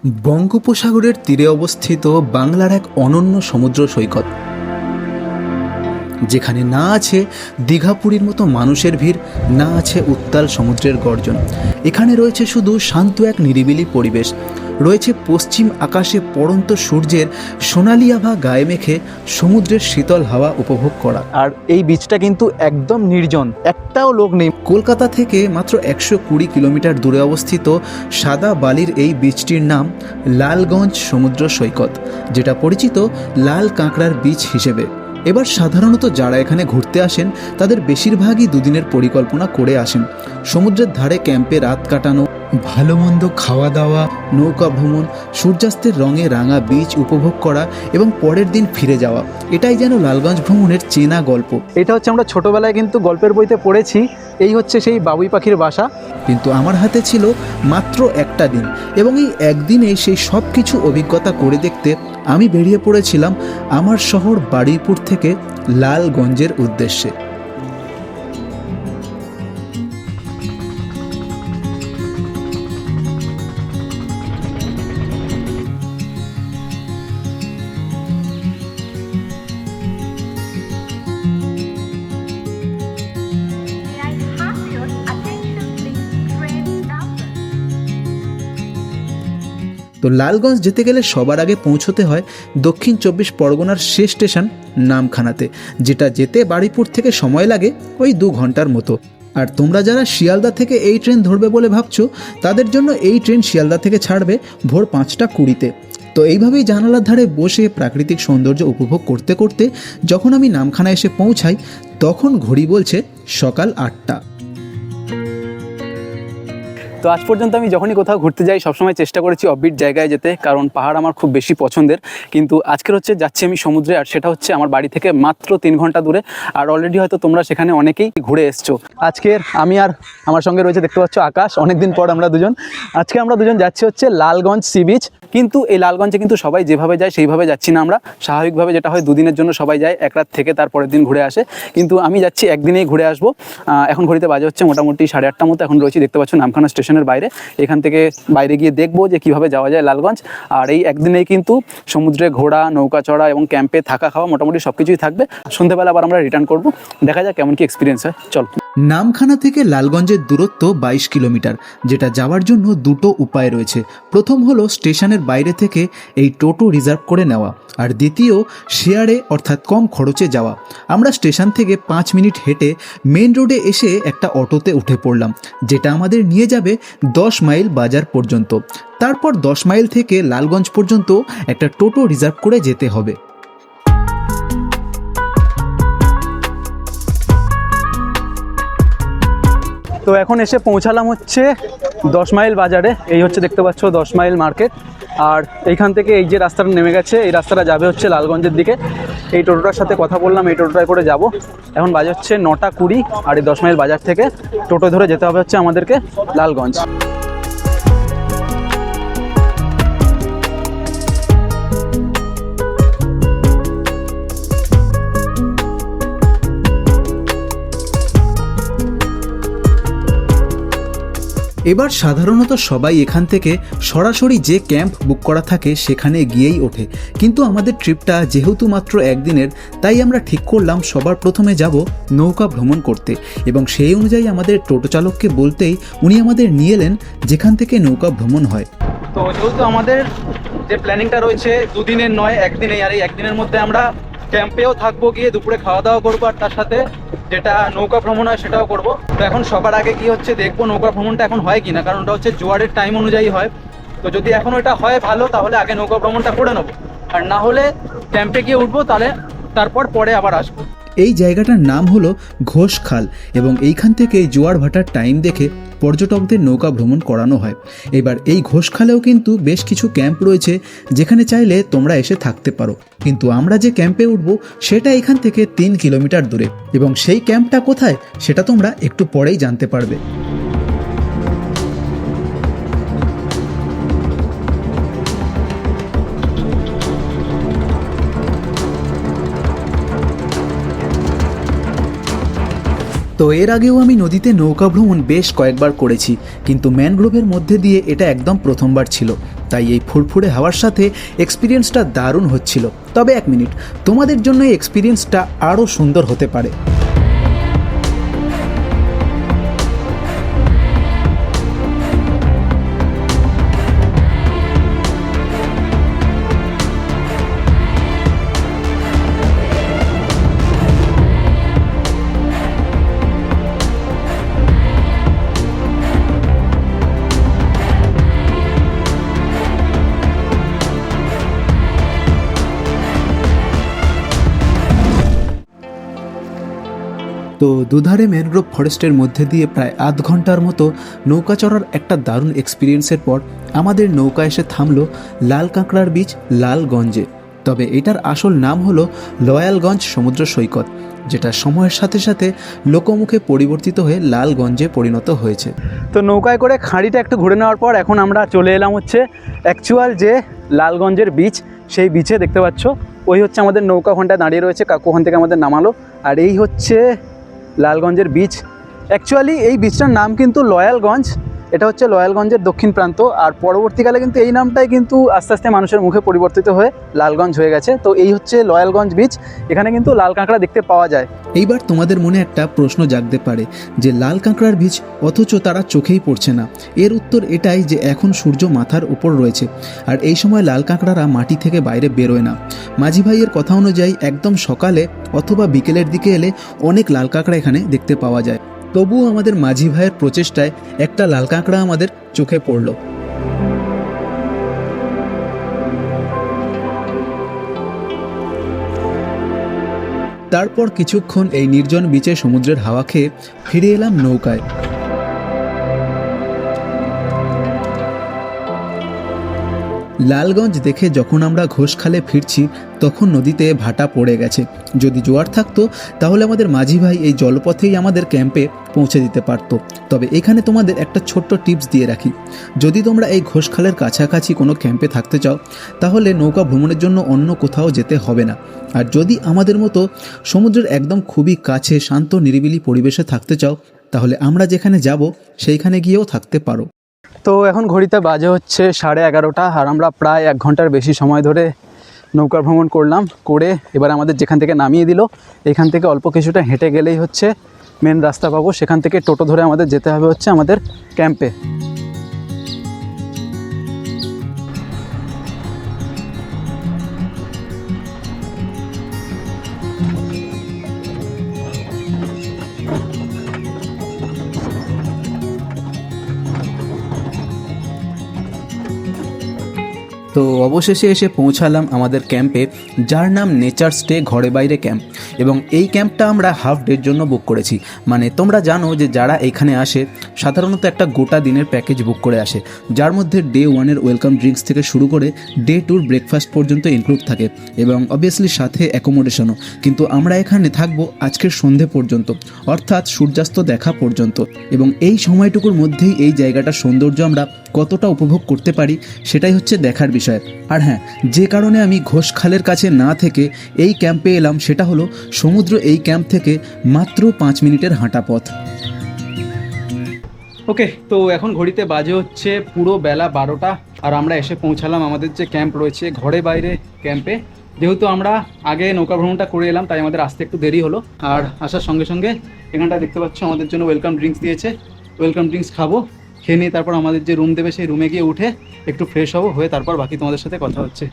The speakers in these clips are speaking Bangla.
বঙ্গোপসাগরের তীরে অবস্থিত বাংলার এক অনন্য সমুদ্র সৈকত, যেখানে না আছে দীঘাপুরীর মতো মানুষের ভিড়, না আছে উত্তাল সমুদ্রের গর্জন। এখানে রয়েছে শুধু শান্ত এক নিরিবিলি পরিবেশ, রয়েছে পশ্চিম আকাশে পড়ন্ত সূর্যের সোনালি আভা গায়ে মেখে সমুদ্রের শীতল হাওয়া উপভোগ করা। আর এই বিচটা কিন্তু একদম নির্জন, একটাও লোক নেই। কলকাতা থেকে মাত্র 120 কিলোমিটার দূরে অবস্থিত সাদা বালির এই বিচটির নাম লালগঞ্জ সমুদ্র সৈকত, যেটা পরিচিত লাল কাঁকড়ার বিচ হিসেবে। এবার সাধারণত যারা এখানে ঘুরতে আসেন তাদের বেশিরভাগই দুদিনের পরিকল্পনা করে আসেন। সমুদ্রের ধারে ক্যাম্পে রাত কাটানো, ভালো মন্দ খাওয়া দাওয়া, নৌকা ভ্রমণ, সূর্যাস্তের রঙে রাঙা বিচ উপভোগ করা এবং পরের দিন ফিরে যাওয়া, এটাই যেন লালগঞ্জ ভ্রমণের চেনা গল্প। এটা হচ্ছে আমরা ছোটোবেলায় কিন্তু গল্পের বইতে পড়েছি, এই হচ্ছে সেই বাবুই পাখির বাসা। কিন্তু আমার হাতে ছিল মাত্র একটা দিন, এবং এই একদিনে সেই সব কিছু অভিজ্ঞতা করে দেখতে আমি বেরিয়ে পড়েছিলাম আমার শহর বারুইপুর থেকে লালগঞ্জের উদ্দেশ্যে। তো লালগঞ্জ যেতে গেলে সবার আগে পৌঁছতে হয় দক্ষিণ 24 পরগনার শেষ স্টেশন নামখানাতে, যেটা যেতে বারুইপুর থেকে সময় লাগে ওই 2 ঘন্টার মতো। আর তোমরা যারা শিয়ালদা থেকে এই ট্রেন ধরবে বলে ভাবছো, তাদের জন্য এই ট্রেন শিয়ালদা থেকে ছাড়বে ভোর 5টা 20-তে। তো এইভাবেই জানালার ধারে বসে প্রাকৃতিক সৌন্দর্য উপভোগ করতে করতে যখন আমি নামখানা এসে পৌঁছাই, তখন ঘড়ি বলছে সকাল 8টা। তো আজ পর্যন্ত আমি যখনই কোথাও ঘুরতে যাই সবসময় চেষ্টা করেছি অফবিট জায়গায় যেতে, কারণ পাহাড় আমার খুব বেশি পছন্দের। কিন্তু আজকের হচ্ছে যাচ্ছি আমি সমুদ্রে, আর সেটা হচ্ছে আমার বাড়ি থেকে মাত্র 3 ঘন্টা দূরে। আর অলরেডি হয়তো তোমরা সেখানে অনেকেই ঘুরে এসছো। আজকের আমি আর আমার সঙ্গে রয়েছে, দেখতে পাচ্ছ, আকাশ। অনেকদিন পর আমরা দুজন যাচ্ছি হচ্ছে লালগঞ্জ সি বিচ। কিন্তু এই লালগঞ্জে কিন্তু সবাই যেভাবে যায় সেইভাবে যাচ্ছি না আমরা। স্বাভাবিকভাবে যেটা হয় 2 দিনের জন্য সবাই যায়, এক রাত থেকে তারপরের দিন ঘুরে আসে। কিন্তু আমি যাচ্ছি একদিনেই ঘুরে আসবো। এখন ঘড়িতে বাজে হচ্ছে মোটামুটি 8:30 মতো। এখন রয়েছি, দেখতে পাচ্ছ, নামখানা স্টেশনের বাইরে। এখান থেকে বাইরে গিয়ে দেখবো যে কীভাবে যাওয়া যায় লালগঞ্জ। আর এই একদিনেই কিন্তু সমুদ্রে ঘোরা, নৌকা চড়া এবং ক্যাম্পে থাকা খাওয়া মোটামুটি সব কিছুই থাকবে। সন্ধ্যেবেলা আবার আমরা রিটার্ন করবো, দেখা যাক কেমন কি এক্সপিরিয়েন্স হয়। চল। নামখানা থেকে লালগঞ্জের দূরত্ব 22 কিলোমিটার, যেটা যাওয়ার জন্য 2টো উপায় রয়েছে। প্রথম হলো স্টেশনের বাইরে থেকে এই টোটো রিজার্ভ করে নেওয়া, আর দ্বিতীয় শেয়ারে অর্থাৎ কম খরচে যাওয়া। আমরা স্টেশন থেকে 5 মিনিট হেঁটে মেন রোডে এসে একটা অটোতে উঠে পড়লাম, যেটা আমাদের নিয়ে যাবে 10 মাইল বাজার পর্যন্ত। তারপর 10 মাইল থেকে লালগঞ্জ পর্যন্ত একটা টোটো রিজার্ভ করে যেতে হবে। তো এখন এসে পৌঁছালাম হচ্ছে 10 মাইল বাজারে। এই হচ্ছে, দেখতে পাচ্ছ, 10 মাইল মার্কেট। আর এইখান থেকে এই যে রাস্তাটা নেমে গেছে, এই রাস্তাটা যাবে হচ্ছে লালগঞ্জের দিকে। এই টোটোটার সাথে কথা বললাম, এই টোটোটায় করে যাব। এখন বাজে হচ্ছে 9টা 20, আর এই 10 মাইল বাজার থেকে টোটো ধরে যেতে হবে হচ্ছে আমাদেরকে লালগঞ্জ। এবার সাধারণত সবাই এখান থেকে সরাসরি যে ক্যাম্প বুক করা থাকে সেখানে গিয়েই ওঠে, কিন্তু আমাদের ট্রিপটা যেহেতু মাত্র একদিনের, তাই আমরা ঠিক করলাম সবার প্রথমে যাব নৌকা ভ্রমণ করতে। এবং সেই অনুযায়ী আমাদের টোটো চালককে বলতেই উনি আমাদের নিয়ে এলেন যেখান থেকে নৌকা ভ্রমণ হয়। তো যেহেতু আমাদের যে প্ল্যানিংটা রয়েছে 2 দিনের নয়, একদিনেই, আর এই একদিনের মধ্যে আমরা ক্যাম্পেও থাকবো, গিয়ে দুপুরে খাওয়া দাওয়া করবো, আর তার সাথে যেটা নৌকা ভ্রমণ হয় সেটাও করবো। তো এখন সবার আগে কি হচ্ছে দেখবো নৌকা ভ্রমণটা এখন হয় কিনা, কারণ ওটা হচ্ছে জোয়ারের টাইম অনুযায়ী হয়। তো যদি এখন ওটা হয় ভালো, তাহলে আগে নৌকা ভ্রমণটা করে নেবো, আর না হলে ক্যাম্পে গিয়ে উঠবো, তারপর পরে আবার আসবো। এই জায়গাটার নাম হলো ঘোষখাল, এবং এইখান থেকে জোয়ার ভাটার টাইম দেখে পর্যটকদের নৌকা ভ্রমণ করানো হয়। এবার এই ঘোষখালেও কিন্তু বেশ কিছু ক্যাম্প রয়েছে, যেখানে চাইলে তোমরা এসে থাকতে পারো। কিন্তু আমরা যে ক্যাম্পে উঠবো সেটা এখান থেকে 3 কিলোমিটার দূরে, এবং সেই ক্যাম্পটা কোথায় সেটা তোমরা একটু পরেই জানতে পারবে। তো এর আগেও আমি নদীতে নৌকা ভ্রমণ বেশ কয়েকবার করেছি, কিন্তু ম্যানগ্রোভের মধ্যে দিয়ে এটা একদম প্রথমবার ছিল। তাই এই ফুরফুরে হাওয়ার সাথে এক্সপিরিয়েন্সটা দারুণ হচ্ছিল। তবে এক মিনিট, তোমাদের জন্য এই এক্সপিরিয়েন্সটা আরও সুন্দর হতে পারে। তো দুধারে ম্যানগ্রোভ ফরেস্টের মধ্যে দিয়ে প্রায় আধ ঘন্টার মতো নৌকা চড়ার একটা দারুণ এক্সপিরিয়েন্সের পর আমাদের নৌকা এসে থামলো লাল কাঁকড়ার বীচ লালগঞ্জে। তবে এটার আসল নাম হলো লয়ালগঞ্জ সমুদ্র সৈকত, যেটা সময়ের সাথে সাথে লোকমুখে পরিবর্তিত হয়ে লালগঞ্জে পরিণত হয়েছে। তো নৌকায় করে খাঁড়িটা একটু ঘুরে নেওয়ার পর এখন আমরা চলে এলাম হচ্ছে অ্যাকচুয়াল যে লালগঞ্জের বিচ, সেই বিচে দেখতে পাচ্ছ ওই হচ্ছে আমাদের নৌকা ওখানটায় দাঁড়িয়ে রয়েছে, কাকু ওখান থেকে আমাদের নামালো। আর এই হচ্ছে লালগঞ্জের বিচ। অ্যাকচুয়ালি এই বিচটার নাম কিন্তু লয়ালগঞ্জ, এটা হচ্ছে লয়ালগঞ্জের দক্ষিণ প্রান্ত। আর পরবর্তীকালে কিন্তু এই নামটাই কিন্তু আস্তে আস্তে মানুষের মুখে পরিবর্তিত হয়ে লালগঞ্জ হয়ে গেছে। তো এই হচ্ছে লয়ালগঞ্জ বিচ, এখানে কিন্তু লাল কাঁকড়া দেখতে পাওয়া যায়। এইবার তোমাদের মনে একটা প্রশ্ন জাগতে পারে যে লাল কাঁকড়ার বীজ অথচ তারা চোখেই পড়ছে না। এর উত্তর এটাই যে এখন সূর্য মাথার উপর রয়েছে আর এই সময় লাল কাঁকড়ারা মাটি থেকে বাইরে বেরোয় না। মাঝি ভাইয়ের কথা অনুযায়ী একদম সকালে অথবা বিকেলের দিকে এলে অনেক লাল কাঁকড়া এখানে দেখতে পাওয়া যায়। তবুও আমাদের মাঝি ভাইয়ের প্রচেষ্টায় একটা লাল কাঁকড়া আমাদের চোখে পড়ল। তারপর কিছুক্ষণ এই নির্জন বিচে সমুদ্রের হাওয়া খেয়ে ফিরে এলাম নৌকায়। লালগঞ্জ দেখে যখন আমরা ঘোষখালে ফিরছি তখন নদীতে ভাটা পড়ে গেছে। যদি জোয়ার থাকতো তাহলে আমাদের মাঝি ভাই এই জলপথেই আমাদের ক্যাম্পে পৌঁছে দিতে পারতো। তবে এখানে তোমাদের একটা ছোট্ট টিপস দিয়ে রাখি, যদি তোমরা এই ঘোষখালের কাছাকাছি কোনো ক্যাম্পে থাকতে চাও তাহলে নৌকা ভ্রমণের জন্য অন্য কোথাও যেতে হবে না। আর যদি আমাদের মতো সমুদ্রের একদম খুবই কাছে শান্ত নিরিবিলি পরিবেশে থাকতে চাও তাহলে আমরা যেখানে যাব সেইখানে গিয়েও থাকতে পারো। তো এখন ঘড়িতে বাজে হচ্ছে 11:30 আর আমরা প্রায় 1 ঘন্টার বেশি সময় ধরে নৌকা ভ্রমণ করলাম। করে এবার আমাদের যেখান থেকে নামিয়ে দিল, এখান থেকে অল্প কিছুটা হেঁটে গেলেই হচ্ছে মেন রাস্তা পাবো। সেখান থেকে টোটো ধরে আমাদের যেতে হবে হচ্ছে আমাদের ক্যাম্পে। তো অবশেষে এসে পৌঁছালাম আমাদের ক্যাম্পে, যার নাম নেচার স্টে ঘরে বাইরে ক্যাম্প। এবং এই ক্যাম্পটা আমরা হাফ ডের জন্য বুক করেছি। মানে তোমরা জানো যে যারা এখানে আসে সাধারণত একটা গোটা দিনের প্যাকেজ বুক করে আসে, যার মধ্যে ডে 1-এর ওয়েলকাম ড্রিঙ্কস থেকে শুরু করে ডে 2-র ব্রেকফাস্ট পর্যন্ত ইনক্লুড থাকে এবং অবভিয়াসলি সাথে অ্যাকোমোডেশনও। কিন্তু আমরা এখানে থাকবো আজকের সন্ধে পর্যন্ত, অর্থাৎ সূর্যাস্ত দেখা পর্যন্ত। এবং এই সময়টুকুর মধ্যেই এই জায়গাটার সৌন্দর্য আমরা কতটা উপভোগ করতে পারি সেটাই হচ্ছে দেখার বিষয়। আর হ্যাঁ, যে কারণে আমি ঘোষখালের কাছে না থেকে এই ক্যাম্পে এলাম সেটা হলো সমুদ্র এই ক্যাম্প থেকে মাত্র 5 মিনিটের হাঁটা পথ। ওকে, তো এখন ঘড়িতে বাজে হচ্ছে পুরো বেলা 12টা আর আমরা এসে পৌঁছালাম আমাদের যে ক্যাম্প রয়েছে ঘরে বাইরে ক্যাম্পে। যেহেতু আমরা আগে নৌকা ভ্রমণটা করে এলাম তাই আমাদের আসতে একটু দেরি হলো। আর আসার সঙ্গে সঙ্গে এখানটা দেখতে পাচ্ছ আমাদের জন্য ওয়েলকাম ড্রিঙ্কস দিয়েছে। ওয়েলকাম ড্রিঙ্কস খাবো, খেয়ে নিয়ে তারপর আমাদের যে রুম দেবে সেই রুমে গিয়ে উঠে একটু ফ্রেশ হবো, হয়ে তারপর বাকি তোমাদের সাথে কথা হচ্ছে।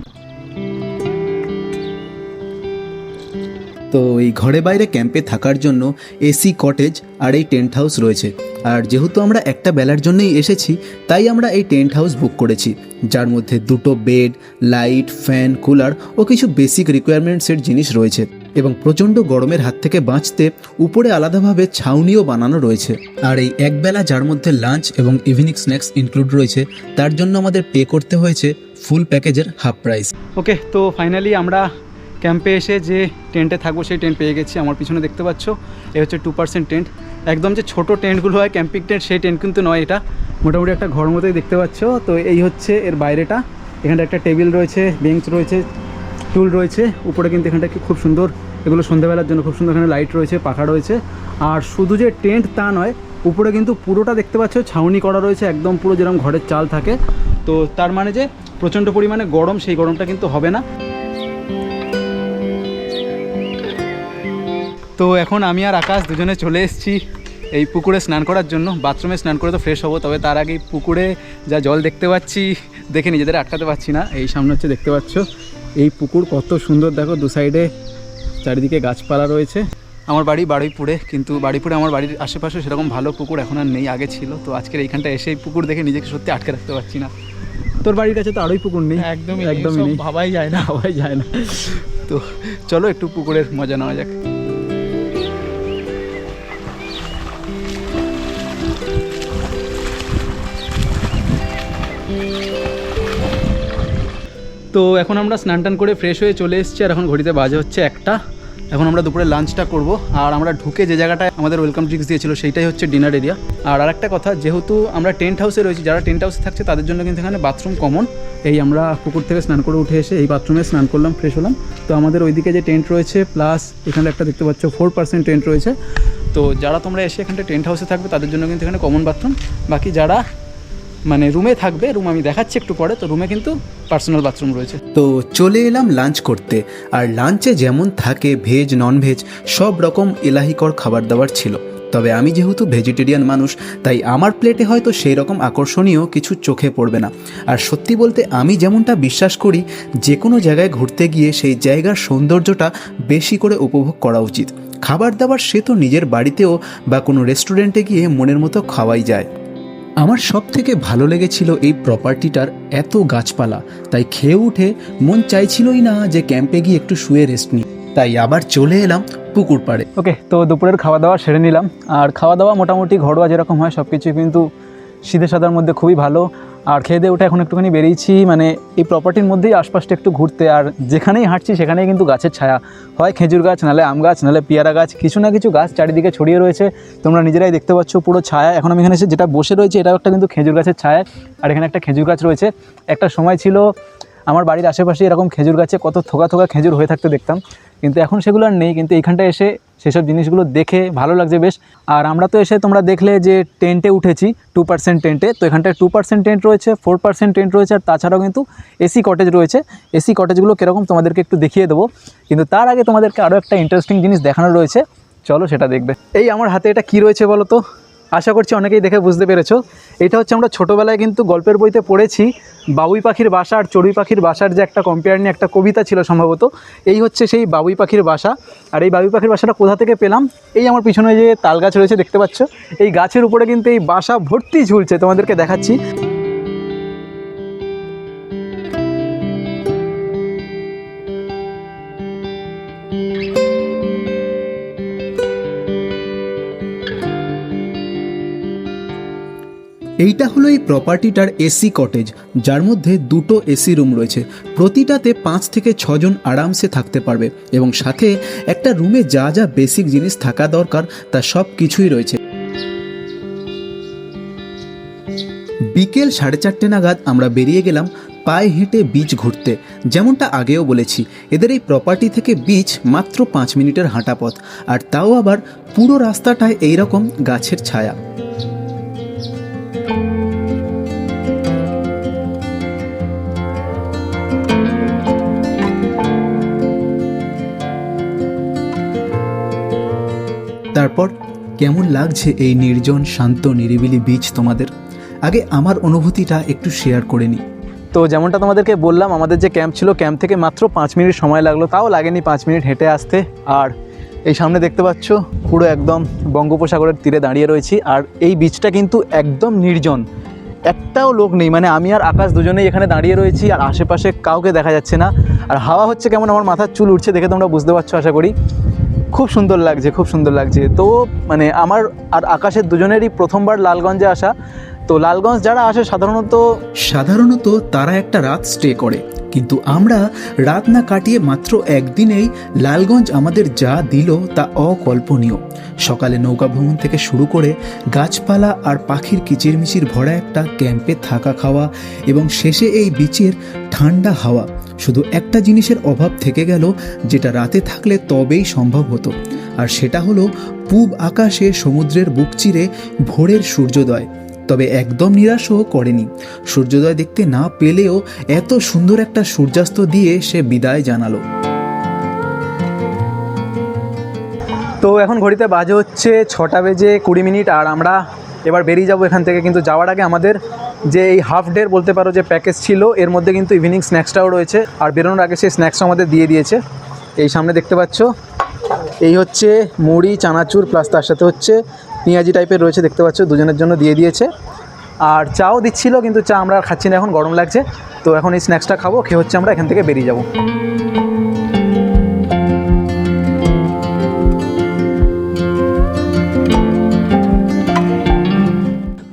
তো এই ঘরে বাইরে ক্যাম্পে থাকার জন্য এসি কটেজ আর এই টেন্ট হাউস রয়েছে। আর যেহেতু আমরা একটা বেলার জন্যই এসেছি তাই আমরা এই টেন্ট হাউস বুক করেছি, যার মধ্যে 2টো বেড, লাইট, ফ্যান, কুলার ও কিছু বেসিক রিকোয়ারমেন্টসের জিনিস রয়েছে। এবং প্রচণ্ড গরমের হাত থেকে বাঁচতে উপরে আলাদাভাবে ছাউনিও বানানো রয়েছে। আর এই একবেলা যার মধ্যে লাঞ্চ এবং ইভিনিং স্ন্যাক্স ইনক্লুড রয়েছে তার জন্য আমাদের পে করতে হয়েছে ফুল প্যাকেজের হাফ প্রাইস। ওকে, তো ফাইনালি আমরা ক্যাম্পে এসে যে টেন্টে থাকবো সেই টেন্ট পেয়ে গেছি। আমার পিছনে দেখতে পাচ্ছ এই হচ্ছে 2% টেন্ট। একদম যে ছোটো টেন্টগুলো হয় ক্যাম্পিং টেন্ট সেই টেন্ট কিন্তু নয়, এটা মোটামুটি একটা ঘর মতোই দেখতে পাচ্ছ। তো এই হচ্ছে এর বাইরেটা, এখানটা একটা টেবিল রয়েছে, বেঞ্চ রয়েছে, টুল রয়েছে। উপরে কিন্তু এখানটা খুব সুন্দর, এগুলো সন্ধ্যাবেলার জন্য খুব সুন্দর, এখানে লাইট রয়েছে, পাখা রয়েছে। আর শুধু যে টেন্ট তা নয়, উপরে কিন্তু পুরোটা দেখতে পাচ্ছ ছাউনি করা রয়েছে, একদম পুরো যেরকম ঘরের চাল থাকে। তো তার মানে যে প্রচণ্ড পরিমাণে গরম, সেই গরমটা কিন্তু হবে না। তো এখন আমি আর আকাশ দুজনে চলে এসেছি এই পুকুরে স্নান করার জন্য। বাথরুমে স্নান করে তো ফ্রেশ হবো, তবে তার আগেই পুকুরে যা জল দেখতে পাচ্ছি দেখে নিজেদের আটকাতে পারছি না। এই সামনে হচ্ছে দেখতে পাচ্ছ এই পুকুর কত সুন্দর, দেখো দু সাইডে চারিদিকে গাছপালা রয়েছে। আমার বাড়ি বারুইপুরে, কিন্তু বারুইপুরে আমার বাড়ির আশেপাশে সেরকম ভালো পুকুর এখন আর নেই, আগে ছিল। তো আজকের এইখানটা এসে এই পুকুর দেখে নিজেকে সত্যি আটকে রাখতে পারছি না। তোর বাড়ির কাছে তো আরোই পুকুর নেই, একদমই নেই, ভাবাই যায় না। তো চলো একটু পুকুরের মজা নেওয়া যাক। তো এখন আমরা স্নান টান করে ফ্রেশ হয়ে চলে এসেছি, আর এখন ঘড়িতে বাজে হচ্ছে 1টা। এখন আমরা দুপুরে লাঞ্চটা করব, আর আমরা ঢুকে যে জায়গাটায় আমাদের ওয়েলকাম ড্রিঙ্কস দিয়েছিল সেইটাই হচ্ছে ডিনার এরিয়া। আর আরেকটা কথা, যেহেতু আমরা টেন্ট হাউসে রয়েছি, যারা টেন্ট হাউসে থাকছে তাদের জন্য কিন্তু এখানে বাথরুম কমন। এই আমরা পুকুর থেকে স্নান করে উঠে এসে এই বাথরুমে স্নান করলাম, ফ্রেশ হলাম। তো আমাদের ওইদিকে যে টেন্ট রয়েছে, প্লাস এখানে একটা দেখতে পাচ্ছ 4% টেন্ট রয়েছে। তো যারা তোমরা এসে এখানটা টেন্ট হাউসে থাকবে তাদের জন্য কিন্তু এখানে কমন বাথরুম। বাকি যারা মানে রুমে থাকবে, রুম আমি দেখাচ্ছি একটু পরে, তো রুমে কিন্তু পার্সোনাল বাথরুম রয়েছে। তো চলে এলাম লাঞ্চ করতে, আর লাঞ্চে যেমন থাকে ভেজ নন ভেজ সব রকম এলাহিকর খাবার দাবার ছিল। তবে আমি যেহেতু ভেজিটেরিয়ান মানুষ, তাই আমার প্লেটে হয়তো সেই রকম আকর্ষণীয় কিছু চোখে পড়বে না। আর সত্যি বলতে আমি যেমনটা বিশ্বাস করি, যে কোনো জায়গায় ঘুরতে গিয়ে সেই জায়গার সৌন্দর্যটা বেশি করে উপভোগ করা উচিত। খাবার দাবার সে তো নিজের বাড়িতেও বা কোনো রেস্টুরেন্টে গিয়ে মনের মতো খাওয়াই যায়। আমার সব থেকে ভালো লেগেছিল এই প্রপার্টিটার এত গাছপালা, তাই খেয়ে উঠে মন চাইছিলই না যে ক্যাম্পে গিয়ে একটু শুয়ে রেস্ট নিই, তাই আবার চলে এলাম পুকুর পাড়ে। ওকে, তো দুপুরের খাওয়া দাওয়া সেরে নিলাম। আর খাওয়া দাওয়া মোটামুটি ঘরোয়া যেরকম হয় সব কিছুই কিন্তু সিধে সাদার মধ্যে খুবই ভালো। আর খেয়ে দিয়ে উঠে এখন একটুখানি বেরিয়েছি, মানে এই প্রপার্টির মধ্যেই আশপাশটা একটু ঘুরতে। আর যেখানেই হাঁটছি সেখানেই কিন্তু গাছের ছায়া, হয় খেজুর গাছ, নাহলে আম গাছ, নাহলে পেয়ারা গাছ, কিছু না কিছু গাছ চারিদিকে ছড়িয়ে রয়েছে। তোমরা নিজেরাই দেখতে পাচ্ছ পুরো ছায়া। এখন আমি এখানে এসে যেটা বসে রয়েছে এটাও একটা কিন্তু খেজুর গাছের ছায়া। আর এখানে একটা খেজুর গাছ রয়েছে। একটা সময় ছিল আমার বাড়ির আশেপাশে এরকম খেজুর গাছে কত থোকা থোকা খেজুর হয়ে থাকতে দেখতাম, কিন্তু এখন সেগুলো আর নেই। কিন্তু এইখানটায় এসে সেসব জিনিসগুলো দেখে ভালো লাগছে বেশ। আর আমরা তো এসে তোমরা দেখলে যে টেন্টে উঠেছি 2% টেন্টে। তো এখানটায় 2% টেন্ট রয়েছে, 4% টেন্ট রয়েছে, আর তাছাড়াও কিন্তু এসি কটেজ রয়েছে। এসি কটেজগুলো কীরকম তোমাদেরকে একটু দেখিয়ে দেবো, কিন্তু তার আগে তোমাদেরকে আরও একটা ইন্টারেস্টিং জিনিস দেখানো রয়েছে, চলো সেটা দেখবে। এই আমার হাতে এটা কি রয়েছে বলো তো? আশা করছি অনেকেই দেখে বুঝতে পেরেছো। এটা হচ্ছে আমরা ছোটোবেলায় কিন্তু গল্পের বইতে পড়েছি, বাবুই পাখির বাসা আর চড়ুই পাখির বাসার যে একটা কম্পেয়ার নিয়ে একটা কবিতা ছিল সম্ভবত। এই হচ্ছে সেই বাবুই পাখির বাসা। আর এই বাবুই পাখির বাসাটা কোথা থেকে পেলাম? এই আমার পিছনে যে তাল গাছ রয়েছে দেখতে পাচ্ছ, এই গাছের উপরে কিন্তু এই বাসা ভর্তি ঝুলছে, তোমাদেরকে দেখাচ্ছি। এইটা হলো এই প্রপার্টিটার এসি কটেজ, যার মধ্যে 2টো এসি রুম রয়েছে। প্রতিটাতে 5 থেকে 6 জন আরামসে থাকতে পারবে, এবং সাথে একটা রুমে যা যা বেসিক জিনিস থাকা দরকার তা সব কিছুই রয়েছে। বিকেল 4:30 নাগাদ আমরা বেরিয়ে গেলাম পায়ে হেঁটে বিচ ঘুরতে। যেমনটা আগেও বলেছি, এদের এই প্রপার্টি থেকে বিচ মাত্র 5 মিনিটের হাঁটা পথ, আর তাও আবার পুরো রাস্তাটায় এইরকম গাছের ছায়া। তারপর কেমন লাগছে এই নির্জন শান্ত নিরিবিলি বিচ তোমাদের? আগে আমার অনুভূতিটা একটু শেয়ার করে নিই। তো যেমনটা তোমাদেরকে বললাম, আমাদের যে ক্যাম্প ছিল, ক্যাম্প থেকে মাত্র 5 মিনিট সময় লাগলো, তাও লাগেনি 5 মিনিট হেঁটে আসতে। আর এই সামনে দেখতে পাচ্ছ পুরো একদম বঙ্গোপসাগরের তীরে দাঁড়িয়ে রয়েছি। আর এই বিচটা কিন্তু একদম নির্জন, একটাও লোক নেই, মানে আমি আর আকাশ দুজনেই এখানে দাঁড়িয়ে রয়েছি, আর আশেপাশে কাউকে দেখা যাচ্ছে না। আর হাওয়া হচ্ছে কেমন, আমার মাথার চুল উঠছে দেখে তোমরা বুঝতে পারছো আশা করি। খুব সুন্দর লাগছে, খুব সুন্দর লাগছে। তো মানে আমার আর আকাশের দুজনেরই প্রথমবার লালগঞ্জে আসা। তো লালগঞ্জ যারা আসে সাধারণত তারা একটা রাত স্টে করে, কিন্তু আমরা রাত না কাটিয়ে মাত্র একদিনেই লালগঞ্জ আমাদের যা দিল তা অকল্পনীয়। সকালে নৌকা ভ্রমণ থেকে শুরু করে গাছপালা আর পাখির কিচিরমিচির ভরা একটা ক্যাম্পে থাকা খাওয়া, এবং শেষে এই বিচের ঠান্ডা হাওয়া, শুধু একটা জিনিসের অভাব থেকে গেল, যেটা রাতে থাকলে তবেই সম্ভব হতো, আর সেটা হলো পূব আকাশে সমুদ্রের বুক চিরে ভোরের সূর্যোদয়। তবে একদম নিরাশও করেনি। সূর্যোদয় দেখতে না পেলেও এত সুন্দর একটা সূর্যাস্ত দিয়ে সে বিদায় জানালো। তো এখন ঘড়িতে বাজে হচ্ছে 6:20 আর আমরা এবার বেরিয়ে যাব এখান থেকে। কিন্তু যাওয়ার আগে আমাদের যে এই হাফ ডের বলতে পারো যে প্যাকেজ ছিল, এর মধ্যে কিন্তু ইভিনিং স্ন্যাক্সটাও রয়েছে, আর বেরোনোর আগে সেই স্ন্যাক্সটা আমাদের দিয়ে দিয়েছে। এই সামনে দেখতে পাচ্ছ, এই হচ্ছে মুড়ি, চানাচুর, প্লাস তার সাথে হচ্ছে পেঁয়াজি টাইপের রয়েছে, দেখতে পাচ্ছ, দুজনের জন্য দিয়ে দিয়েছে। আর চাও দিচ্ছিল, কিন্তু চা আমরা আর খাচ্ছি না, এখন গরম লাগছে। তো এখন এই স্ন্যাক্সটা খাবো, খেয়ে হচ্ছে আমরা এখান থেকে বেরিয়ে যাব।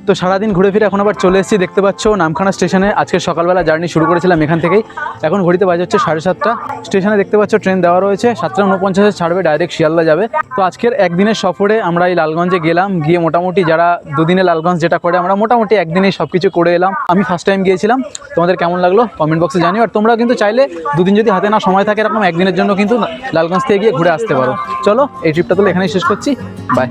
তো সারাদিন ঘুরে ফিরে এখন আবার চলে এসেছি, দেখতে পাচ্ছ, নামখানা স্টেশনে। আজকে সকালবেলা জার্নি শুরু করেছিলাম এখান থেকেই। এখন ঘড়িতে বাজে হচ্ছে 7:30। স্টেশনে দেখতে পাচ্ছ ট্রেন দেওয়া রয়েছে, 7:49 ছাড়বে, ডাইরেক্ট শিয়ালদা যাবে। তো আজকের একদিনের সফরে আমরা এই লালগঞ্জে গেলাম, গিয়ে মোটামুটি যারা দুদিনে লালগঞ্জ যেটা করে, আমরা মোটামুটি একদিনেই সব কিছু করে এলাম। আমি ফার্স্ট টাইম গিয়েছিলাম, তোমাদের কেমন লাগলো কমেন্ট বক্সে জানিও। আর তোমরা কিন্তু চাইলে দুদিন যদি হাতে না সময় থাকে, এরকম একদিনের জন্য কিন্তু লালগঞ্জ থেকে গিয়ে ঘুরে আসতে পারো। চলো, এই ট্রিপটা তাহলে এখানেই শেষ করছি, বাই।